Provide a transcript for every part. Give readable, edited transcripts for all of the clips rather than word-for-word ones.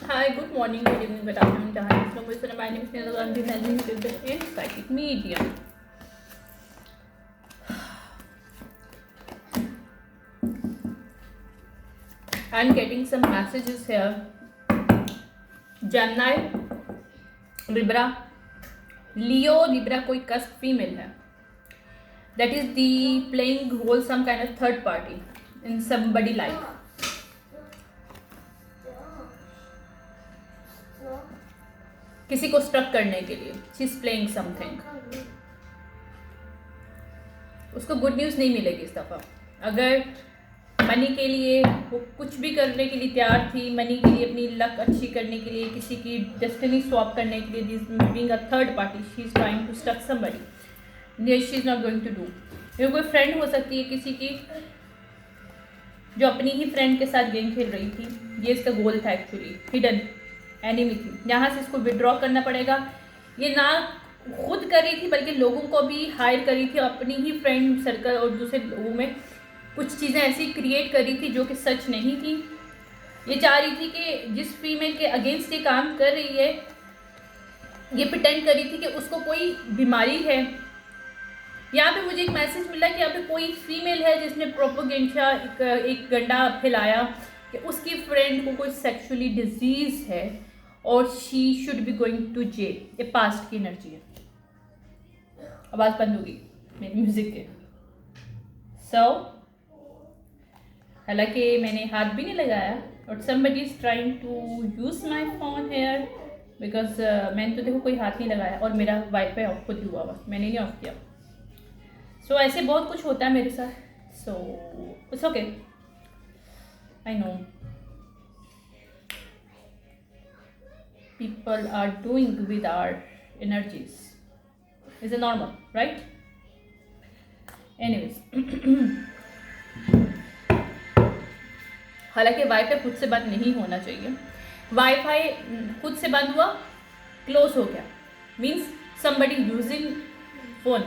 Hi, good morning, good evening, good afternoon, jहाँ लोग मुझे सुना। My name is Neha Gandhi, managing editor in Psychic Media. I'm getting some messages here. Gemini, Libra, Leo, Libra कोई cusp female है. That is the playing role some kind of third party in somebody life. किसी को struck करने के लिए she is playing something. उसको good news नहीं मिलेगी इस दफ़ा. अगर मनी के लिए वो कुछ भी करने के लिए तैयार थी, मनी के लिए, अपनी लक अच्छी करने के लिए, किसी की डेस्टिनी स्वैप करने के लिए, being a third party, she is trying to struck somebody. She is not going to do. ये कोई फ्रेंड हो सकती है किसी की, जो अपनी ही फ्रेंड के साथ गेम खेल रही थी. ये इसका गोल था एक्चुअली. हिडन एनिमी थी. यहाँ से इसको विड्रॉ करना पड़ेगा. ये ना खुद कर रही थी बल्कि लोगों को भी हायर कर रही थी, अपनी ही फ्रेंड सर्कल और दूसरे लोगों में कुछ चीज़ें ऐसी क्रिएट कर रही थी जो कि सच नहीं थी. ये चाह रही थी कि जिस फीमेल के अगेंस्ट ये काम कर रही है, ये प्रिटेंड कर रही थी कि उसको कोई बीमारी है. यहाँ पे मुझे एक मैसेज मिला कि यहाँ पे कोई फीमेल है जिसने प्रोपोगेंडा एक गंडा फैलाया कि उसकी फ्रेंड को कोई सेक्सुअली डिजीज़ है और she should be going to jail. ये पास्ट की एनर्जी है. आवाज़ बंद होगी मेरी म्यूज़िक के. हालांकि मैंने हाथ भी नहीं लगाया और somebody is trying to use my phone here because मैंने तो देखो कोई हाथ नहीं लगाया और मेरा वाईफाई ऑफ खुद हुआ हुआ, मैंने नहीं ऑफ किया. ऐसे बहुत कुछ होता है मेरे साथ. It's okay, I know people are doing with our energies is a normal, right? Anyways, हालांकि वाईफाई खुद से बंद नहीं होना चाहिए. वाईफाई खुद से बंद हुआ, क्लोज हो गया, means somebody using phone,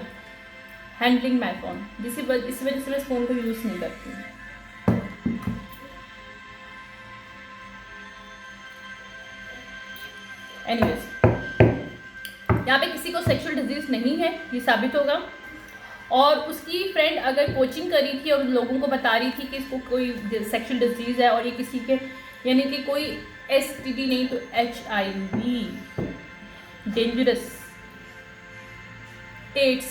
handling my phone. इस वजह से मैं फ़ोन को यूज़ नहीं करती हूँ. एनीवेज, यहाँ पे किसी को सेक्सुअल डिजीज़ नहीं है, ये साबित होगा. और उसकी फ्रेंड अगर कोचिंग कर रही थी और लोगों को बता रही थी कि इसको कोई सेक्सुअल डिजीज़ है और ये किसी के, यानी कि कोई STD नहीं तो HIV, dangerous AIDS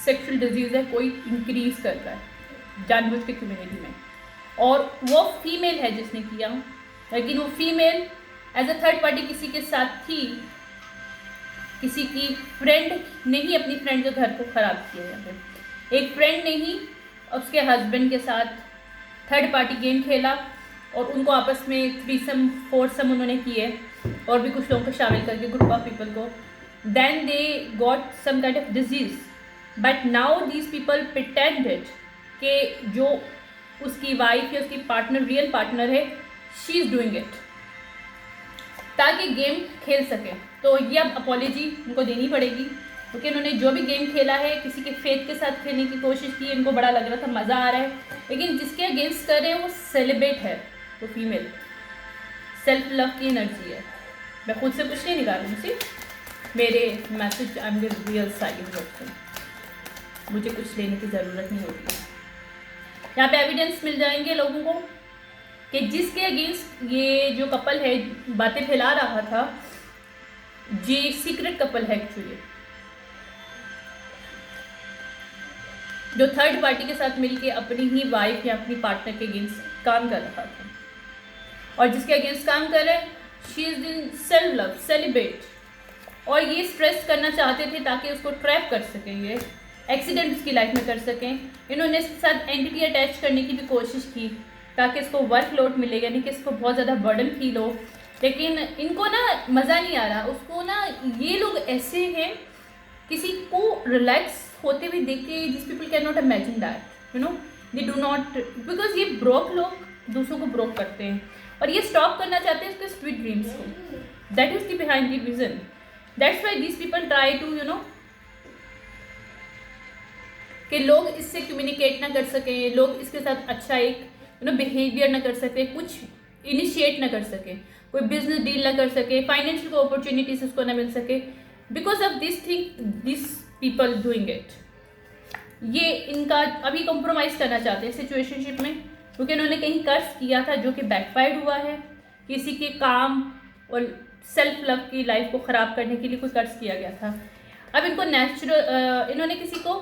sexual disease है, कोई इंक्रीज कर रहा है जानबूझ के कम्युनिटी में. और वो फीमेल है जिसने किया, लेकिन वो female as a third party किसी के साथ थी. किसी की फ्रेंड ने ही अपनी फ्रेंड के घर को ख़राब किया. यहाँ पे एक फ्रेंड ने ही उसके हस्बैंड के साथ थर्ड पार्टी गेम खेला और उनको आपस में थ्रीसम फोरसम उन्होंने किए और भी कुछ लोगों को शामिल करके, ग्रुप ऑफ पीपल को. Then they got some kind of disease. But now these people pretended कि जो उसकी वाइफ या उसकी पार्टनर, रियल पार्टनर है, शी इज़ डूइंग इट ताकि गेम खेल सके. तो ये अब अपॉलॉजी उनको देनी पड़ेगी क्योंकि उन्होंने जो भी गेम खेला है किसी के फेथ के साथ खेलने की कोशिश की. इनको बड़ा लग रहा था, मज़ा आ रहा है, लेकिन जिसके अगेंस्ट कर रहे हैं वो सेलिब्रेट है, वो फीमेल सेल्फ लव की एनर्जी है. मैं खुद से कुछ नहीं निकाल रही हूँ, मेरे message I am the real side person, मुझे कुछ लेने की ज़रूरत नहीं होती. यहाँ पे एविडेंस मिल जाएंगे लोगों को कि जिसके अगेंस्ट ये जो कपल है बातें फैला रहा था, ये सीक्रेट कपल है एक्चुअली, जो थर्ड पार्टी के साथ मिलके अपनी ही वाइफ या अपनी पार्टनर के अगेंस्ट काम कर रहा था. और जिसके अगेंस्ट काम कर रहे हैं, she is in self love, celebrate. और ये स्ट्रेस करना चाहते थे ताकि उसको ट्रैप कर सकें, ये एक्सीडेंट उसकी लाइफ में कर सकें. इन्होंने इसके साथ एंटिटी अटैच करने की भी कोशिश की ताकि इसको वर्कलोड मिले, यानी कि इसको बहुत ज़्यादा बर्डन फील हो. लेकिन इनको ना मज़ा नहीं आ रहा. उसको ना, ये लोग ऐसे हैं, किसी को रिलैक्स होते हुए देख के this people can not imagine that, you know, they do not, because ये ब्रोक लोग दूसरों को ब्रोक करते हैं और ये स्टॉप करना चाहते हैं उसके स्वीट ड्रीम्स को. That is the behind the reason. That's why this people try to, you know, कि लोग इससे कम्युनिकेट ना कर सकें, लोग इसके साथ अच्छा एक बिहेवियर ना कर सकें, कुछ इनिशिएट ना कर सकें. कोई बिजनेस डील ना कर सके, फाइनेंशियल को अपॉर्चुनिटीज उसको ना मिल सके, because of this thing this people doing it. ये इनका अभी कॉम्प्रोमाइज़ करना चाहते हैं सिचुएशनशिप में, क्योंकि उन्होंने कहीं कर्ज किया था जो कि बैकफायर्ड हुआ है। किसी के काम और सेल्फ लव की लाइफ को ख़राब करने के लिए कोई कर्ज किया गया था। अब इनको इन्होंने किसी को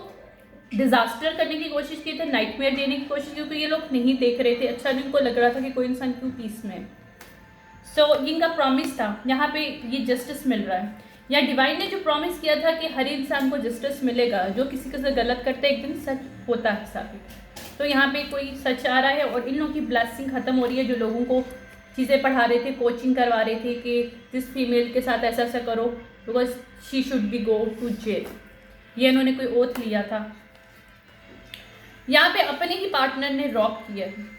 डिज़ास्टर करने की कोशिश की थी, नाइटमेयर देने की कोशिश की, क्योंकि ये लोग नहीं देख रहे थे। अच्छा, इनको लग रहा था कि कोई इंसान क्यों पीस में। सो इनका प्रॉमिस था, यहाँ पे ये जस्टिस मिल रहा है। या डिवाइन ने जो प्रॉमिस किया था कि हर इंसान को जस्टिस मिलेगा, जो किसी के साथ गलत करता है एक दिन सच होता है साबित। तो यहाँ पे कोई सच आ रहा है और इन लोगों की ब्लेसिंग ख़त्म हो रही है, जो लोगों को चीज़ें पढ़ा रहे थे, कोचिंग करवा रहे थे कि जिस फीमेल के साथ ऐसा ऐसा करो because she should be go to jail. ये इन्होंने कोई ओथ लिया था। यहाँ पे अपने ही पार्टनर ने रॉक किया है।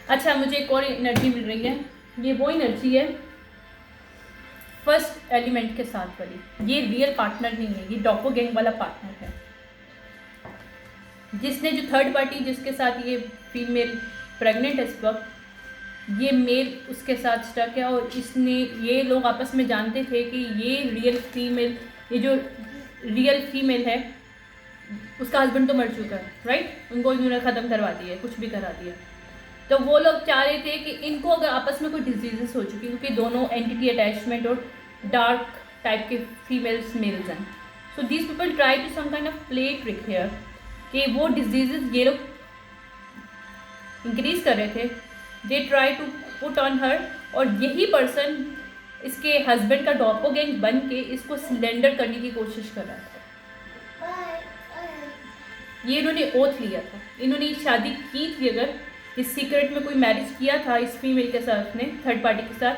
अच्छा, मुझे एक और एनर्जी मिल रही है। ये वो एनर्जी है फर्स्ट एलिमेंट के साथ वाली। ये रियल पार्टनर नहीं है, ये डॉपोगैंग वाला पार्टनर है, जिसने जो थर्ड पार्टी जिसके साथ ये फीमेल प्रेग्नेंट है इस वक्त, ये मेल उसके साथ स्टक है। और इसने ये लोग आपस में जानते थे कि ये रियल फीमेल, ये जो रियल फीमेल है उसका हस्बैंड तो मर चुका है, राइट। उनको इन्होंने ख़त्म करवा दिया, कुछ भी करा दिया। तो वो लोग चाह रहे थे कि इनको अगर आपस में कोई डिजीजेस हो चुकी, क्योंकि दोनों एंटिटी अटैचमेंट और डार्क टाइप के फीमेल्स मेल्स हैं। So these people try to some kind of play trick here कि वो डिजीजेस ये लोग इंक्रीज कर रहे थे। They try to put on her, और यही पर्सन इसके हस्बैंड का डॉपोगैंग बन के इसको सिलेंडर करने की कोशिश कर रहा था। ये इन्होंने ओथ लिया था, इन्होंने शादी की थी, अगर इस सीक्रेट में कोई मैरिज किया था इस फीमेल के साथ ने, थर्ड पार्टी के साथ,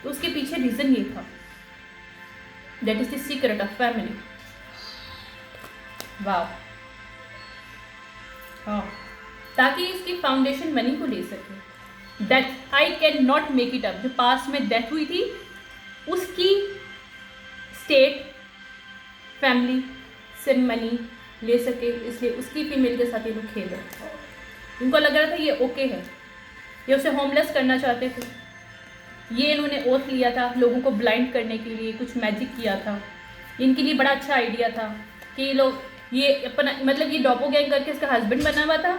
तो उसके पीछे रीज़न ये था। That is the secret of family. वाह। हाँ, ताकि इसकी फाउंडेशन मनी को ले सके। That I can not make it up, जो पास में डेथ हुई थी उसकी स्टेट फैमिली से मनी ले सके, इसलिए उसकी फीमेल के साथ ये लोग खेल रहे थे। इनको लग रहा था ये ओके है, ये उसे होमलेस करना चाहते थे। ये इन्होंने ओथ लिया था लोगों को ब्लाइंड करने के लिए, कुछ मैजिक किया था। इनके लिए बड़ा अच्छा आइडिया था कि ये लोग ये अपना मतलब ये डॉपोगैंग करके इसका हस्बैंड बना हुआ था,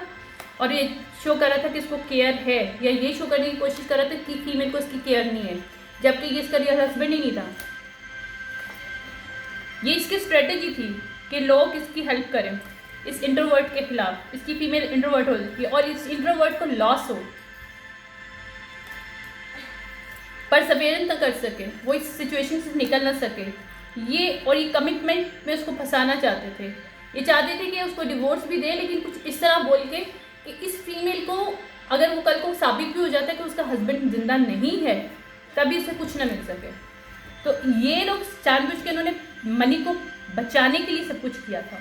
और ये शो कर रहा था कि इसको केयर है, या ये शो करने की कोशिश कर रहा था कि फीमेल को इसकी केयर नहीं है, जबकि ये इसका रियल हस्बैंड ही नहीं था। ये इसकी स्ट्रेटेजी थी कि लोग इसकी हेल्प करें इस इंट्रोवर्ट के खिलाफ। इसकी फीमेल इंट्रोवर्ट हो जाती है और इस इंट्रोवर्ट को लॉस हो, परसेवरेंस ना कर सके, वो इस सिचुएशन से निकल ना सके। ये कमिटमेंट में उसको फंसाना चाहते थे। ये चाहते थे कि उसको डिवोर्स भी दे, लेकिन कुछ इस तरह बोल के कि इस फीमेल को अगर वो कल को साबित भी हो जाता है कि उसका हस्बैंड जिंदा नहीं है, तभी उसे कुछ ना मिल सके। तो ये लोग जानबूझ के इन्होंने मनी को बचाने के लिए सब कुछ किया था।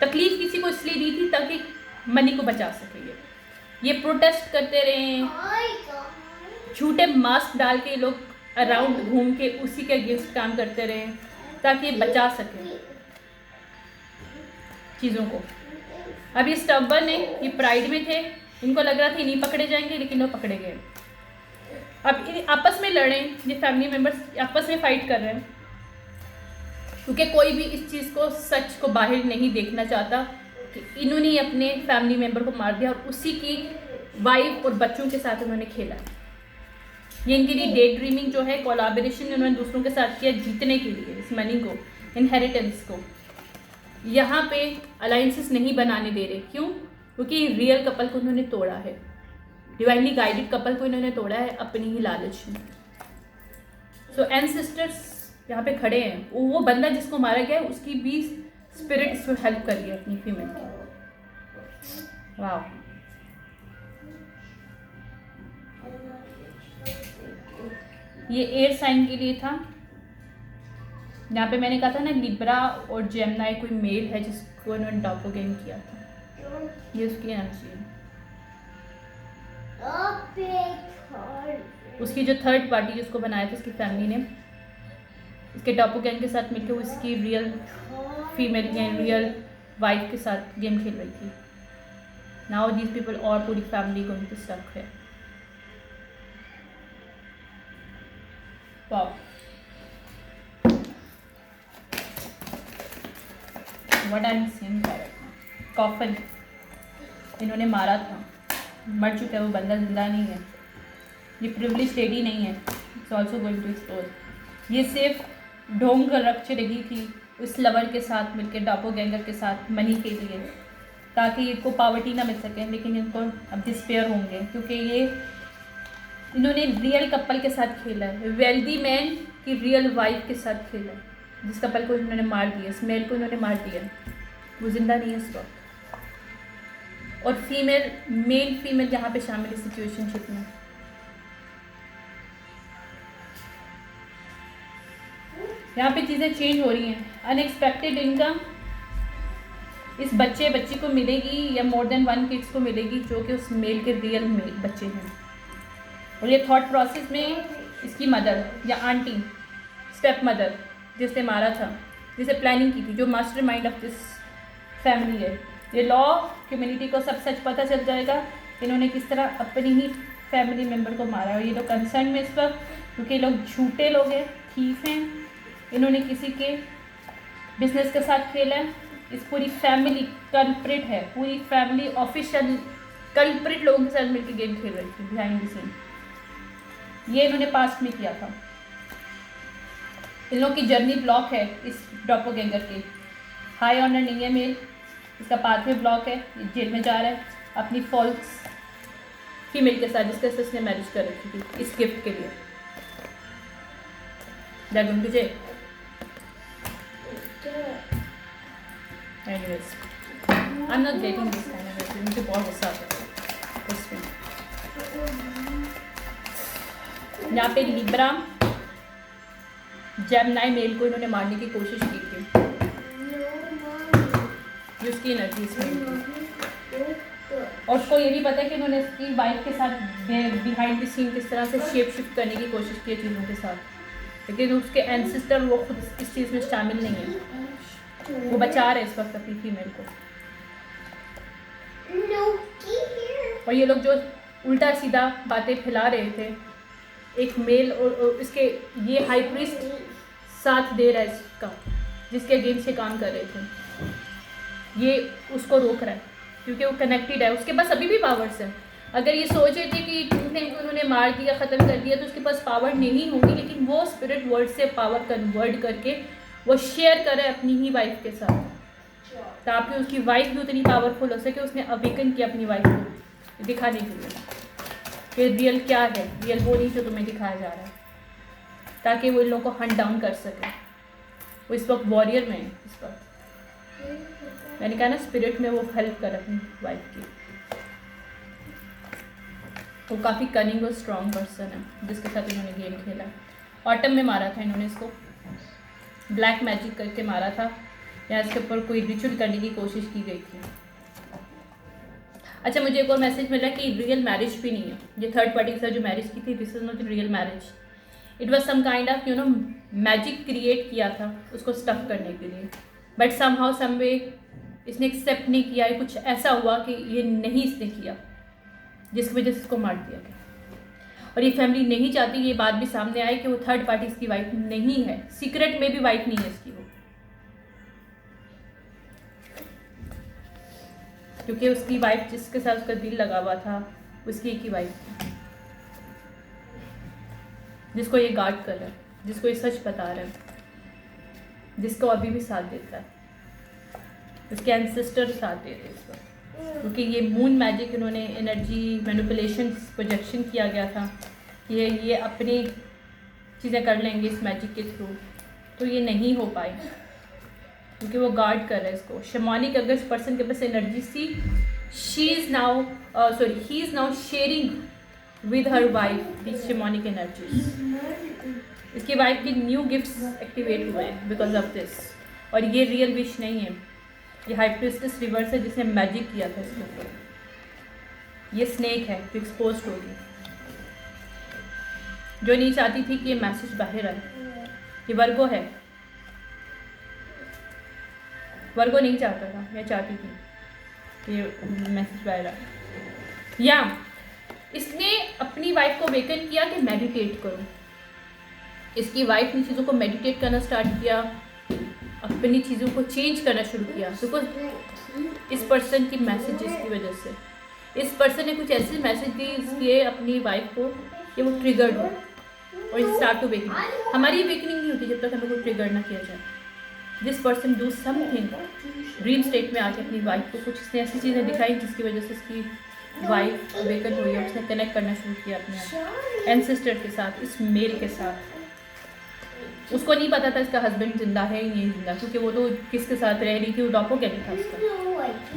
तकलीफ किसी को इसलिए दी थी ताकि मनी को बचा सके। ये प्रोटेस्ट करते रहे, झूठे मास्क डाल के लोग अराउंड घूम के उसी के अगेंस्ट काम करते रहे ताकि ये बचा सके चीज़ों को। अब ये स्टबर्न है, ये प्राइड में थे, इनको लग रहा था ये नहीं पकड़े जाएंगे, लेकिन वो पकड़े गए। अब आपस में लड़े, ये फैमिली मेम्बर्स आपस में फाइट कर रहे हैं, क्योंकि कोई भी इस चीज़ को, सच को बाहर नहीं देखना चाहता कि इन्होंने अपने फैमिली मेम्बर को मार दिया और उसी की वाइफ और बच्चों के साथ उन्होंने खेला। ये इनके लिए डे ड्रीमिंग जो है, कोलैबोरेशन उन्होंने दूसरों के साथ किया जीतने के लिए, इस मनी को, इनहेरिटेंस को। यहाँ पे अलाइंसेस नहीं बनाने दे रहे। क्यों? क्योंकि रियल कपल को उन्होंने तोड़ा है, डिवाइनली गाइडेड कपल को इन्होंने तोड़ा है अपनी ही लालच में। सो एंसेस्टर्स यहाँ पे खड़े हैं। वो बंदा जिसको मारा गया है उसकी भी स्पिरिट इसको हेल्प कर रही है अपनी फीमेल की। वाह। ये एयर साइन के लिए था। यहाँ पे मैंने कहा था ना लिब्रा और जेमिनी कोई मेल है जिसको इन्होंने डॉपोगैंग किया था, ये उसकी एनर्जी है। उसकी जो थर्ड पार्टी जिसको बनाया था उसकी फैमिली ने, इसके डॉपोगैंग के साथ मिलकर उसकी रियल फीमेल या रियल वाइफ के साथ गेम खेल रही थी। नाउ दीज पीपल और पूरी फैमिली गोइंग टू स्टक है। Wow, what I am seeing coffin इन्होंने मारा था, मर चुका है वो बंदा, जिंदा नहीं है। ये प्रिविलेज लेडी नहीं है, it's also going to explore. ये सिर्फ ढोंग रख रही थी उस लवर के साथ मिलकर, डॉपलगैंगर के साथ मनी के लिए, ताकि इनको पावर्टी ना मिल सके। लेकिन इनको अब डिस्पेयर होंगे क्योंकि ये इन्होंने रियल कपल के साथ खेला है, वेल्दी मैन की रियल वाइफ के साथ खेला है, जिस कपल को इन्होंने मार दिया, इस मेल को इन्होंने मार दिया, वो जिंदा नहीं है इस वक्त। और फीमेल मेल फीमेल यहाँ पे शामिल है सिचुएशनशिप में। यहाँ पे चीज़ें चेंज हो रही हैं। अनएक्सपेक्टेड इनकम इस बच्ची को मिलेगी या मोर देन वन किड्स को मिलेगी जो कि उस मेल के रियल मेल बच्चे हैं। और ये थॉट प्रोसेस में इसकी मदर या आंटी, स्टेप मदर जिसने मारा था, जिसे प्लानिंग की थी, जो master mind of this family है। ये लॉ कम्युनिटी को सब सच पता चल जाएगा इन्होंने किस तरह अपनी ही फैमिली मेम्बर को मारा। और ये लोग कंसर्न में इस वक्त, क्योंकि ये लोग झूठे लोग हैं, थीफ हैं, इन्होंने किसी के बिजनेस के साथ खेला है। इस पूरी फैमिली कल्प्रिट है, पूरी फैमिली ऑफिशियल कल्प्रिट लोगों के साथ मिलकर गेम खेल रही थी बिहाइंड द सीन। ये इन्होंने पास्ट में किया था। इन लोगों की जर्नी ब्लॉक है इस डॉपलगैंगर की। हाई ऑनर नहीं है मेल, इसका पाथवे ब्लॉक है, ये जेल में जा रहा है अपनी फॉल्स फीमेल के साथ जिसके साथ इसने मैरिज कर रखी थी इस गिफ्ट के लिए। दैट तुझे anyways I'm not getting this kind of thing, मुझे बहुत गुस्सा आता है इसमें। यहाँ पे लिब्रा जेमिनी मेल को इन्होंने मारने की कोशिश की थी, उसकी एनर्जी इसमें। और उसको ये भी पता है कि इन्होंने इसकी वाइफ के साथ बिहाइंड द सीन किस तरह से शेप शिफ्ट करने की कोशिश की है चीज़ों के साथ, लेकिन उसके एंसेस्टर वो खुद इस चीज़ में शामिल नहीं है। वो बचा रहे इस वक्त अपनी फीमेल को। और ये लोग जो उल्टा सीधा बातें फैला रहे थे, एक मेल और इसके ये हाई प्रीस्ट साथ दे रहा है इसका, जिसके अगेंस्ट से काम कर रहे थे, ये उसको रोक रहा है क्योंकि वो कनेक्टेड है, उसके पास अभी भी पावर्स है। अगर ये सोच रहे थे कि उन्होंने मार दिया, ख़त्म कर दिया, तो उसके पास पावर नहीं होगी, लेकिन वो स्पिरिट वर्ल्ड से पावर कन्वर्ट करके वो शेयर करे अपनी ही वाइफ के साथ, ताकि उसकी वाइफ भी उतनी पावरफुल हो सके। उसने अवेकन किया अपनी वाइफ को दिखाने के लिए कि रियल क्या है, रियल वो नहीं जो तुम्हें दिखाया जा रहा है, ताकि वो इन लोगों को हंट डाउन कर सके। वो इस वक्त वॉरियर में है, इस वक्त मैंने कहा ना स्पिरिट में वो हेल्प कर अपनी वाइफ की। वो काफ़ी कनिंग और स्ट्रॉन्ग पर्सन है जिसके साथ इन्होंने गेम खेला। ऑटम में मारा था इन्होंने इसको, ब्लैक मैजिक करके मारा था, या इसके ऊपर कोई रिचुअल करने की कोशिश की गई थी। अच्छा, मुझे एक और मैसेज मिला कि रियल मैरिज भी नहीं है ये थर्ड पार्टी के साथ जो मैरिज की थी, this is not real marriage, it was some kind of magic create किया था उसको स्टफ करने के लिए, बट समहाउ सम वे इसने एक्सेप्ट नहीं किया, कुछ ऐसा हुआ कि ये नहीं इसने किया जिसकी वजह से इसको मार दिया गया। और ये फैमिली नहीं चाहती ये बात भी सामने आए कि वो थर्ड पार्टी इसकी वाइफ नहीं है, सीक्रेट में भी वाइफ नहीं है इसकी वो, क्योंकि उसकी वाइफ जिसके साथ उसका दिल लगा हुआ था उसकी एक ही वाइफ थी, जिसको ये गार्ड कर रहा है, जिसको ये सच बता रहा है, जिसको अभी भी साथ देता है, उसके एंसेस्टर साथ देते हैं इसको, क्योंकि ये मून मैजिक इन्होंने एनर्जी मैनिपुलेशन प्रोजेक्शन किया गया था कि ये अपनी चीज़ें कर लेंगे इस मैजिक के थ्रू, तो ये नहीं हो पाए क्योंकि वो गार्ड कर रहा है इसको। शमानिक अगर इस पर्सन के पास एनर्जी सी, he is now sharing with her wife this shamanic energies. इसकी वाइफ की न्यू गिफ्ट्स एक्टिवेट हुए हैं बिकॉज ऑफ दिस, और ये रियल विश नहीं है, ये हाई प्रीस्टेस रिवर्स है जिसने मैजिक किया था इसके ऊपर। ये स्नेक है जो एक्सपोज होगी, जो नहीं चाहती थी कि ये मैसेज बाहर आए। ये वर्गो है, वर्गो नहीं चाहता था, मैं चाहती थी, ये मैसेज आएगा। या इसने अपनी वाइफ को वेकन किया कि मेडिटेट करो। इसकी वाइफ ने चीज़ों को मेडिटेट करना स्टार्ट किया, अपनी चीज़ों को चेंज करना शुरू किया। बिकॉज इस पर्सन की मैसेजेस की वजह से इस पर्सन ने कुछ ऐसे मैसेज दी इसलिए अपनी वाइफ को कि वो ट्रिगर्ड हो और इट स्टार्ट टू वेकनिंग। हमारी वेकनिंग नहीं होती जब तक हमें कोई ट्रिगर ना किया जाए। This person do something dream state में आके अपनी वाइफ को कुछ इसने ऐसी चीज़ें दिखाई जिसकी वजह से इसकी वाइफ अवेकन हुई और उसने कनेक्ट करना शुरू किया अपने एंसेस्टर के साथ, इस मेल के साथ। उसको नहीं पता था इसका हस्बैंड जिंदा है या नहीं जिंदा, क्योंकि वो तो किसके साथ रह रही थी, वो डॉपलगैंगर था उसका।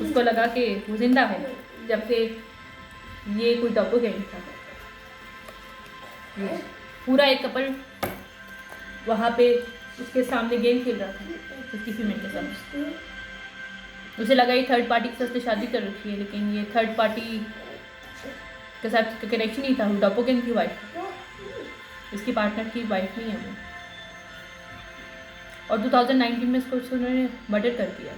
उसको लगा कि वो जिंदा है, जबकि ये कोई डॉपलगैंगर था। ये पूरा एक कपल वहाँ पे उसके सामने गेम खेल रहा था उसकी फीमेल के साथ। उसे लगा ये थर्ड पार्टी के साथ शादी कर रखी है, लेकिन ये थर्ड पार्टी के साथ कनेक्शन नहीं था। वो डॉपलगैंगर की वाइफ, इसकी पार्टनर की वाइफ नहीं है वो। और 2019 में इसको उन्होंने मर्डर कर दिया।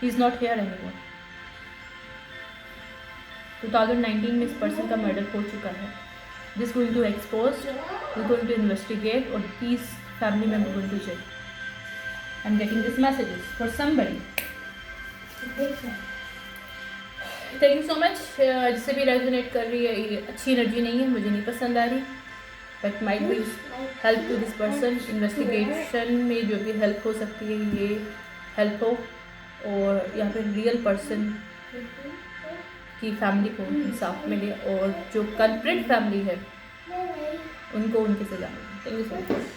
He is not here anymore. 2019 में इस पर्सन का मर्डर हो चुका है। This going to expose, this going to investigate और this family member going to jail. I am getting this messages for somebody. Thank you so much. जिससे भी resonate कर रही है, ये अच्छी एनर्जी नहीं है, मुझे नहीं पसंद आ रही, but might be help to this person. Investigation में जो भी हेल्प हो सकती है ये हेल्प हो, और या फिर रियल पर्सन की फैमिली को इंसाफ मिले और जो कल्प्रिट फैमिली है उनको उनकी सजा मिले। Thank you so much.